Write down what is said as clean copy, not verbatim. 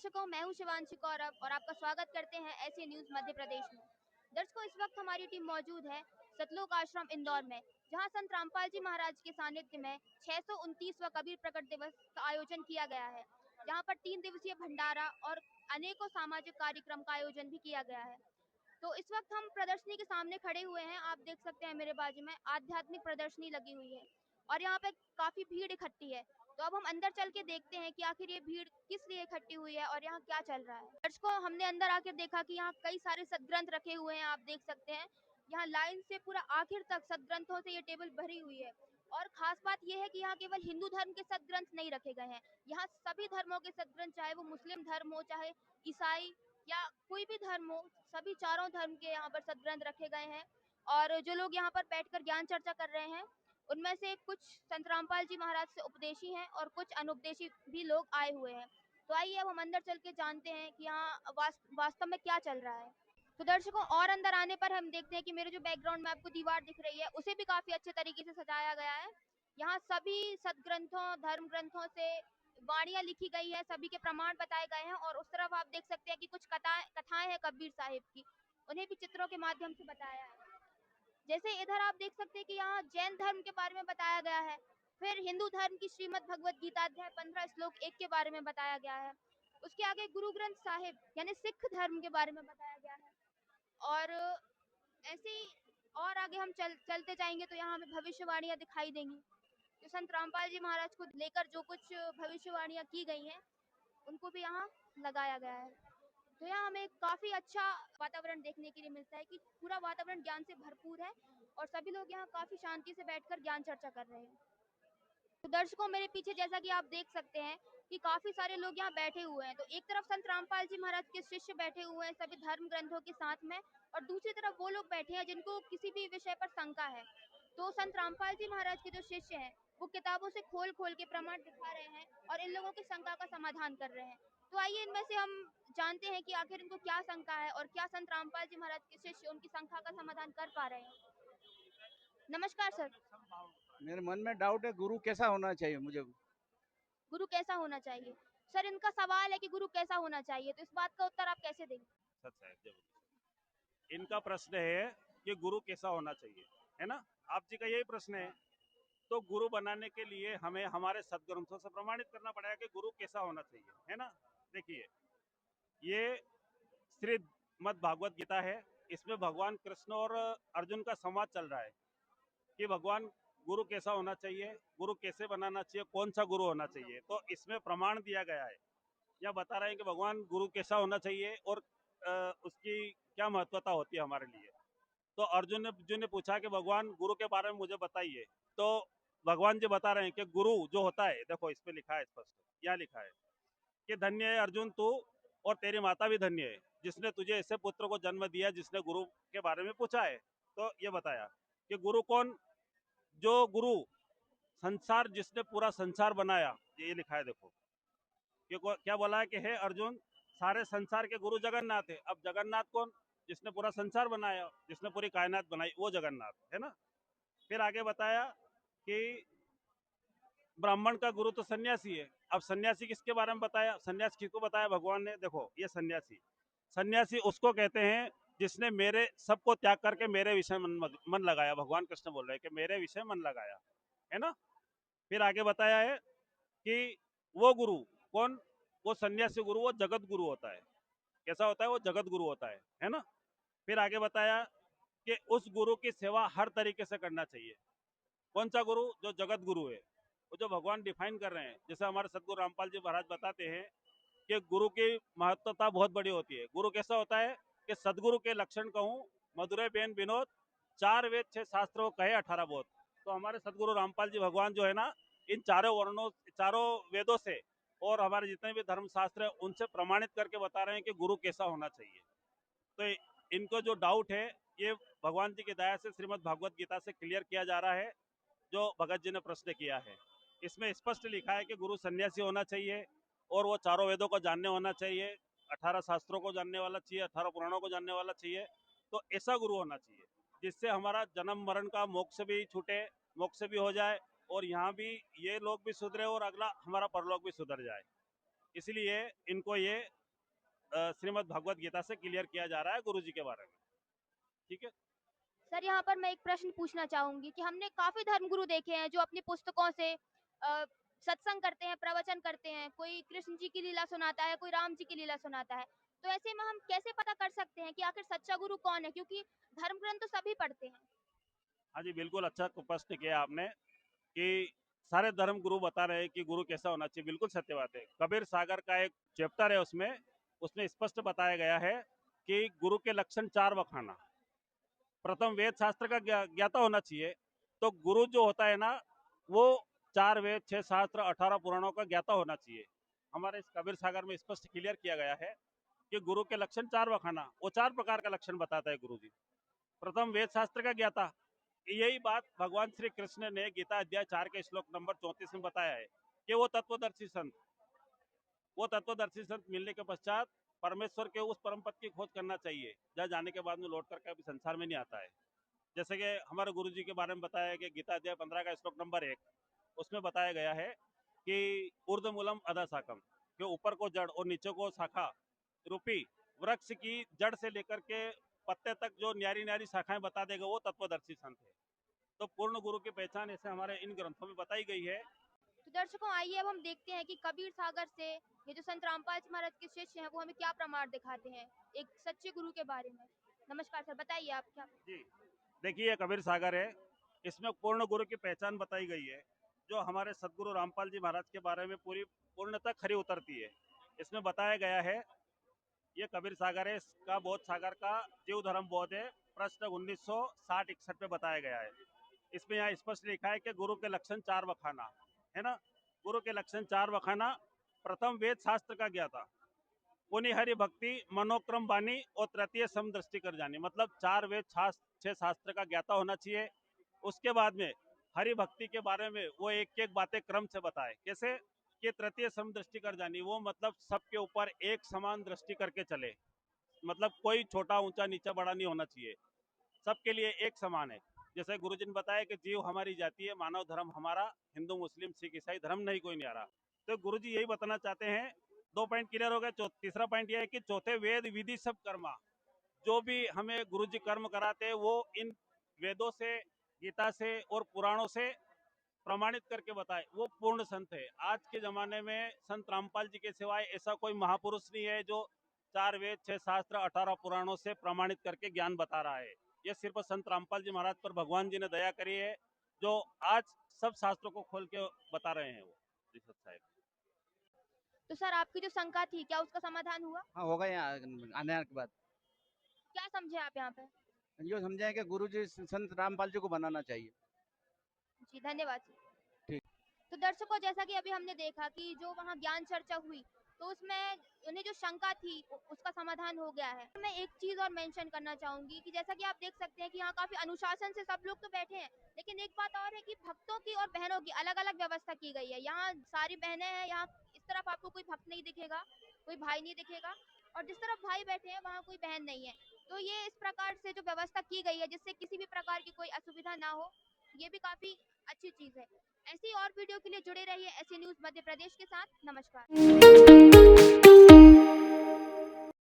दर्शकों, मैं हूं शिवांशी कौरव और आपका स्वागत करते हैं ऐसी न्यूज मध्य प्रदेश में। दर्शकों, इस वक्त हमारी टीम मौजूद है सतलोक आश्रम इंदौर में, जहां संत रामपाल जी महाराज के सानिध्य में 629वां कबीर प्रकट दिवस का आयोजन किया गया है। जहां पर 3 दिवसीय भंडारा और अनेकों सामाजिक कार्यक्रम का आयोजन भी किया गया है। तो इस वक्त हम प्रदर्शनी के सामने खड़े हुए हैं। आप देख सकते हैं मेरे बाजू में आध्यात्मिक प्रदर्शनी लगी हुई है और यहाँ पे काफी भीड़ इकट्ठी है। तो अब हम अंदर चल के देखते हैं कि आखिर ये भीड़ किस लिए इकट्ठी हुई है और यहाँ क्या चल रहा है। दर्शकों, हमने अंदर आकर देखा कि यहाँ कई सारे सदग्रंथ रखे हुए हैं। आप देख सकते हैं यहाँ लाइन से पूरा आखिर तक सदग्रंथों से ये टेबल भरी हुई है। और खास बात यह है कि यहाँ केवल हिंदू धर्म के सदग्रंथ नहीं रखे गए हैं, यहाँ सभी धर्मों के सदग्रंथ, चाहे वो मुस्लिम धर्म हो, चाहे ईसाई या कोई भी धर्म हो, सभी चारों धर्म के यहाँ पर सदग्रंथ रखे गए हैं। और जो लोग यहाँ पर बैठकर ज्ञान चर्चा कर रहे हैं, उनमें से कुछ संत रामपाल जी महाराज से उपदेशी हैं और कुछ अनुपदेशी भी लोग आए हुए हैं। तो आइए अब हम अंदर चल के जानते हैं कि यहाँ वास्तव में क्या चल रहा है। तो दर्शकों, और अंदर आने पर हम देखते हैं कि मेरे जो बैकग्राउंड में आपको दीवार दिख रही है, उसे भी काफी अच्छे तरीके से सजाया गया है। यहाँ सभी सदग्रंथों, धर्म ग्रंथों से वाणियां लिखी गई है, सभी के प्रमाण बताए गए हैं। और उस तरफ आप देख सकते हैं कि कुछ कथाएं हैं कबीर साहिब की, उन्हें भी चित्रों के माध्यम से बताया है। जैसे इधर आप देख सकते हैं कि यहाँ जैन धर्म के बारे में बताया गया है, फिर हिंदू धर्म की श्रीमद् भगवत गीता अध्याय 15 श्लोक 1 के बारे में बताया गया है। उसके आगे गुरु ग्रंथ साहिब यानी सिख धर्म के बारे में बताया गया है। और ऐसे ही और आगे हम चलते जाएंगे तो यहाँ हमें भविष्यवाणियां दिखाई देंगी। जो संत रामपाल जी महाराज को लेकर जो कुछ भविष्यवाणियां की गई हैं, उनको भी यहाँ लगाया गया है। तो यहाँ हमें काफी अच्छा वातावरण देखने के लिए मिलता है कि पूरा वातावरण ज्ञान से भरपूर है और सभी लोग यहाँ काफी शांति से बैठकर ज्ञान चर्चा कर रहे हैं। तो दर्शकों, मेरे पीछे जैसा कि आप देख सकते हैं कि काफी सारे लोग यहाँ बैठे हुए हैं। तो एक तरफ संत रामपाल जी महाराज के शिष्य बैठे हुए हैं सभी धर्म ग्रंथों के साथ में, और दूसरी तरफ वो लोग बैठे हैं जिनको किसी भी विषय पर शंका है। तो संत रामपाल जी महाराज के जो शिष्य हैं, वो किताबों से खोल खोल के प्रमाण दिखा रहे हैं और इन लोगों की शंका का समाधान कर रहे हैं। तो आइए इनमें से हम जानते हैं कि आखिर इनको क्या शंका है और क्या संत रामपाल जी महाराज के शिष्य उनकी शंका का समाधान कर पा रहे हैं। नमस्कार सर। मेरे मन में डाउट है, गुरु कैसा होना चाहिए मुझे। गुरु कैसा होना चाहिए? सर, इनका सवाल है कि गुरु कैसा होना चाहिए, तो इस बात का उत्तर आप कैसे देंगे? सच है, इनका प्रश्न है कि गुरु कैसा होना चाहिए, है ना? आप जी का यही प्रश्न है। तो गुरु बनाने के लिए हमें हमारे सदग्रंथों से प्रमाणित करना पड़ेगा कि गुरु कैसा होना चाहिए, है ना? देखिए, ये श्रीमद् भागवत गीता है। इसमें भगवान कृष्ण और अर्जुन का संवाद चल रहा है कि भगवान गुरु कैसा होना चाहिए, गुरु कैसे बनाना चाहिए, कौन सा गुरु होना चाहिए। तो इसमें प्रमाण दिया गया है, या बता रहे हैं कि भगवान गुरु कैसा होना चाहिए और उसकी क्या महत्वता होती है हमारे लिए। तो अर्जुन ने पूछा कि भगवान गुरु के बारे में मुझे बताइए। तो भगवान जी बता रहे हैं कि गुरु जो होता है, देखो इस पे लिखा है स्पष्ट, यहाँ लिखा है कि धन्य है अर्जुन तू, और तेरी माता भी धन्य है जिसने तुझे ऐसे पुत्र को जन्म दिया जिसने गुरु के बारे में पूछा है। तो ये बताया कि गुरु कौन, जो गुरु संसार, जिसने पूरा संसार बनाया, ये लिखा है। देखो क्या बोला है कि हे अर्जुन, सारे संसार के गुरु जगन्नाथ है। अब जगन्नाथ कौन? जिसने पूरा संसार बनाया, जिसने पूरी कायनात बनाई, वो जगन्नाथ है ना। फिर आगे बताया कि ब्राह्मण का गुरु तो सन्यासी है। अब सन्यासी किसके बारे में बताया? सन्यासी किसको बताया भगवान ने? देखो, ये सन्यासी उसको कहते हैं जिसने मेरे सबको त्याग करके मेरे विषय मन लगाया। भगवान कृष्ण बोल रहे हैं कि मेरे विषय मन लगाया, है ना। फिर आगे बताया है कि वो गुरु कौन? वो सन्यासी गुरु, वो जगत गुरु होता है। कैसा होता है? वो जगत गुरु होता है ना। फिर आगे बताया कि उस गुरु की सेवा हर तरीके से करना चाहिए। कौन सा गुरु? जो जगत गुरु है, वो जो भगवान डिफाइन कर रहे हैं। जैसे हमारे सदगुरु रामपाल जी महाराज बताते हैं कि गुरु की महत्वता बहुत बड़ी होती है। गुरु कैसा होता है कि सदगुरु के लक्षण कहूँ, मधुरे बेन विनोद, 4 वेद 6 शास्त्रों कहे 18 बोध। तो हमारे सदगुरु रामपाल जी भगवान जो है ना, इन चारों वेदों से और हमारे जितने भी धर्म शास्त्र है उनसे प्रमाणित करके बता रहे हैं कि गुरु कैसा होना चाहिए। तो इनको जो डाउट है, ये भगवान जी की दया से श्रीमद् भागवत गीता से क्लियर किया जा रहा है, जो भगत जी ने प्रश्न किया है। इसमें स्पष्ट लिखा है कि गुरु सन्यासी होना चाहिए और वो चारों वेदों को जानने होना चाहिए, 18 शास्त्रों को जानने वाला चाहिए, 18 पुराणों को जानने वाला चाहिए। तो ऐसा गुरु होना चाहिए जिससे हमारा जन्म मरण का मोक्ष भी छूटे, मोक्ष भी हो जाए, और यहाँ भी ये लोग भी सुधरे और अगला हमारा परलोक भी सुधर जाए। इसलिए इनको ये श्रीमद् भगवत गीता से क्लियर किया जा रहा है गुरु जी के बारे में। ठीक है सर, यहाँ पर मैं एक प्रश्न पूछना चाहूंगी कि हमने काफी धर्मगुरु देखे हैं जो अपनी पुस्तकों से सत्संग करते हैं, प्रवचन करते हैं। कोई कृष्ण जी की लीला सुनाता है, कोई राम जी की लीला सुनाता है। तो ऐसे में हम कैसे पता कर सकते हैं कि आखिर सच्चा गुरु कौन है, क्योंकि धर्म ग्रंथ तो सभी पढ़ते हैं। हाँ जी, बिल्कुल अच्छा प्रश्न किया आपने कि सारे धर्म गुरु बता रहे हैं कि गुरु कैसा होना चाहिए। बिल्कुल सत्य बात है। कबीर सागर का एक चैप्टर है, उसमें उसमें स्पष्ट बताया गया है कि गुरु के लक्षण 4 बखाना। प्रथम वेद शास्त्र का ज्ञाता होना चाहिए। तो गुरु जो होता है ना, वो 4 वेद, 6 शास्त्र, 18 पुराणों का ज्ञाता होना चाहिए। हमारे इस कबीर सागर में स्पष्ट क्लियर किया गया है कि गुरु के लक्षण 4 बखाना। वो 4 प्रकार का लक्षण बताता है गुरु जी। प्रथम वेद शास्त्र का ज्ञाता। यही बात भगवान श्री कृष्ण ने गीता अध्याय 4 के श्लोक नंबर 34 में बताया है कि वो तत्वदर्शी संत मिलने के पश्चात परमेश्वर के उस परम पद की खोज करना चाहिए जहाँ जाने के बाद में लौट कर कभी संसार में नहीं आता है। जैसे कि हमारे गुरु जी के बारे में बताया है कि गीता अध्याय 15 का श्लोक नंबर 1, उसमें बताया गया है कि ऊर्ध्वमूलम अधः शाखम, के ऊपर को जड़ और नीचे को शाखा रूपी वृक्ष की जड़ से लेकर के पत्ते तक जो न्यारी न्यारी शाखाएं बता देगा वो तत्वदर्शी संत है। तो पूर्ण गुरु की पहचान ऐसे हमारे इन ग्रंथों में बताई गई है। तो दर्शकों, आइए अब हम देखते हैं कि कबीर सागर से ये जो संत रामपाल जी महाराज के शिष्य हैं वो हमें क्या प्रमाण दिखाते हैं एक सच्चे गुरु के बारे में। नमस्कार सर, बताइए आप क्या। जी, देखिए कबीर सागर है, इसमें पूर्ण गुरु की पहचान बताई गई है जो हमारे सदगुरु रामपाल जी महाराज के बारे में पूरी पूर्णतः खरी उतरती है। इसमें बताया गया है, ये कबीर सागर है, इसका बौद्ध सागर का जीव धर्म बौद्ध है, प्रश्न 1960-61 में बताया गया है। इसमें यहाँ स्पष्ट लिखा है कि गुरु के लक्षण 4 बखाना है ना। गुरु के लक्षण 4 बखाना। प्रथम वेद शास्त्र का ज्ञाता, पुनि हरि भक्ति मनोक्रम बानी और तृतीय समदृष्टि कर जानी। मतलब 4 वेद 6 शास्त्र का ज्ञाता होना चाहिए। उसके बाद में हरि भक्ति के बारे में वो एक एक बातें क्रम से बताए। कैसे कि तृतीय समदृष्टि कर जानी, वो मतलब सबके ऊपर एक समान दृष्टि करके चले। मतलब कोई छोटा ऊंचा नीचा बड़ा नहीं होना चाहिए, सबके लिए एक समान है। जैसे गुरुजी ने बताया कि जीव हमारी जाति है, मानव धर्म हमारा, हिंदू मुस्लिम सिख ईसाई धर्म नहीं कोई नहीं आ रहा। तो गुरुजी यही बताना चाहते हैं। 2 पॉइंट क्लियर हो गए। तीसरा पॉइंट यह है कि चौथे वेद विधि सब कर्मा, जो भी हमें गुरुजी कर्म कराते हैं वो इन वेदों से, गीता से और पुराणों से प्रमाणित करके बताए, वो पूर्ण संत है। आज के जमाने में संत रामपाल जी के सिवाय ऐसा कोई महापुरुष नहीं है जो 4 वेद 6 शास्त्र 18 पुराणों से प्रमाणित करके ज्ञान बता रहा है। ये सिर्फ संत रामपाल जी महाराज पर भगवान जी ने दया करी है, जो आज सब शास्त्रों को खोल के बता रहे हैं। वो जी साहब। तो सर, आपकी जो शंका थी, क्या उसका समाधान हुआ? हाँ, होगा यहाँ आने के बाद। क्या समझे आप यहाँ पे? जो समझे कि गुरु जी संत रामपाल जी को बनाना चाहिए। जी, धन्यवाद सर। ठीक। तो दर्शकों, जैसा कि अभी हमने देखा कि जो वहाँ ज्ञान चर्चा हुई, तो उसमें उन्हें जो शंका थी उसका समाधान हो गया है। मैं एक चीज और मेंशन करना चाहूंगी कि जैसा कि आप देख सकते हैं कि यहाँ काफी अनुशासन से सब लोग तो बैठे हैं, लेकिन एक बात और है कि भक्तों की और बहनों की अलग अलग व्यवस्था की गई है। यहाँ सारी बहनें हैं, यहाँ इस तरफ आपको कोई भक्त नहीं दिखेगा, कोई भाई नहीं दिखेगा, और जिस तरफ भाई बैठे हैं वहाँ कोई बहन नहीं है। तो ये इस प्रकार से जो व्यवस्था की गई है जिससे किसी भी प्रकार की कोई असुविधा ना हो, ये भी काफी अच्छी चीज है। ऐसी और वीडियो के लिए जुड़े रहिए ऐसी न्यूज मध्य प्रदेश के साथ। नमस्कार।